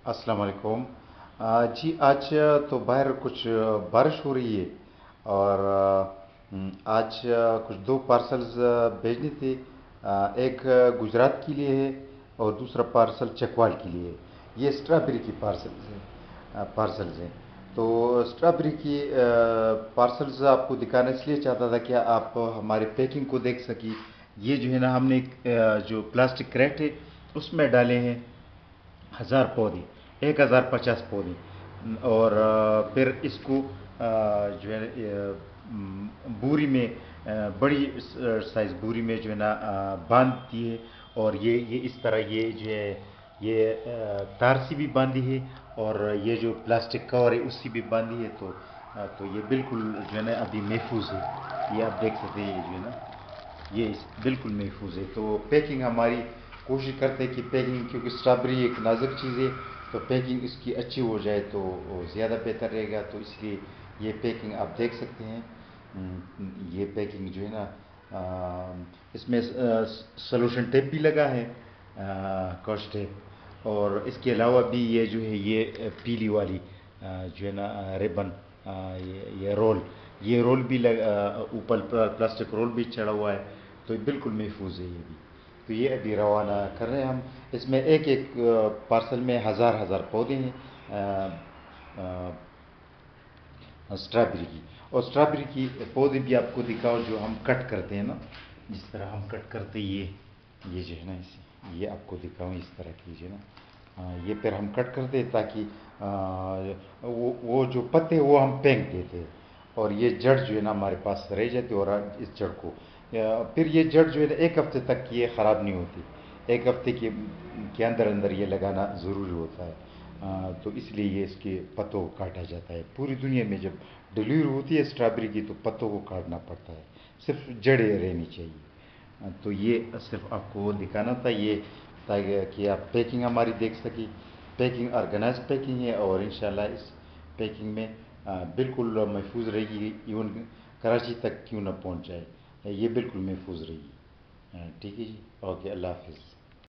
अस्सलाम वालेकुम। जी आज तो बाहर कुछ बारिश हो रही है और आज कुछ दो पार्सल्स भेजने थे। एक गुजरात के लिए है और दूसरा पार्सल चकवाल के लिए है। ये स्ट्रॉबेरी की पार्सल्स हैं। तो स्ट्रॉबेरी की पार्सल्स आपको दिखाना इसलिए चाहता था कि आप हमारे पैकिंग को देख सकी। ये जो है ना, हमने एक जो प्लास्टिक क्रेट है उसमें डाले हैं 1000 पौधे, 1050 पौधे। और फिर इसको जो है बोरी में, बड़ी साइज बोरी में जो है ना बांध दिए। और ये इस तरह ये जो है ये तार से भी बांधी है और ये जो प्लास्टिक कवर है उससे भी बांधी है। तो ये बिल्कुल जो है ना अभी महफूज है। ये आप देख सकते हैं, ये जो है ना बिल्कुल महफूज है। तो पैकिंग हमारी कोशिश करते हैं कि पैकिंग, क्योंकि स्ट्रॉबेरी एक नाजुक चीज़ है, तो पैकिंग इसकी अच्छी हो जाए तो ज़्यादा बेहतर रहेगा। तो इसलिए ये पैकिंग आप देख सकते हैं। ये पैकिंग जो है ना, इसमें सॉल्यूशन टेप भी लगा है, कॉस्ट टेप। और इसके अलावा भी ये जो है ये पीली वाली जो है ना रिबन, ये रोल, ये रोल भी ऊपर प्लास्टिक रोल भी चढ़ा हुआ है। तो ये बिल्कुल महफूज है ये भी। तो ये अभी रवाना कर रहे हैं हम। इसमें एक एक पार्सल में हज़ार हज़ार पौधे हैं स्ट्रॉबेरी की। और स्ट्रॉबेरी की पौधे भी आपको दिखाओ जो हम कट करते हैं ना, जिस तरह हम कट करते हैं ये जो है ना, इसे ये आपको दिखाऊं इस तरह कीजिए ना। ये फिर हम कट करते हैं ताकि वो जो पत्ते हैं वो हम फेंक देते हैं और ये जड़ जो है ना हमारे पास रह जाती है। और इस जड़ को फिर ये जड़ जो है ना एक हफ्ते तक ये ख़राब नहीं होती। एक हफ्ते के अंदर अंदर ये लगाना ज़रूरी होता है। तो इसलिए ये इसके पत्तों को काटा जाता है। पूरी दुनिया में जब डिलीवरी होती है स्ट्रॉबेरी की तो पत्तों को काटना पड़ता है, सिर्फ जड़ें रहनी चाहिए। तो ये सिर्फ आपको दिखाना था ये, ताकि कि आप पैकिंग हमारी देख सकी। पैकिंग ऑर्गेनाइज पैकिंग है और इंशाल्लाह इस पैकिंग में बिल्कुल महफूज रहेगी। इवन कराची तक क्यों ना पहुंच जाए, ये बिल्कुल महफूज रहेगी। ठीक है जी, ओके, अल्लाह हाफिज़।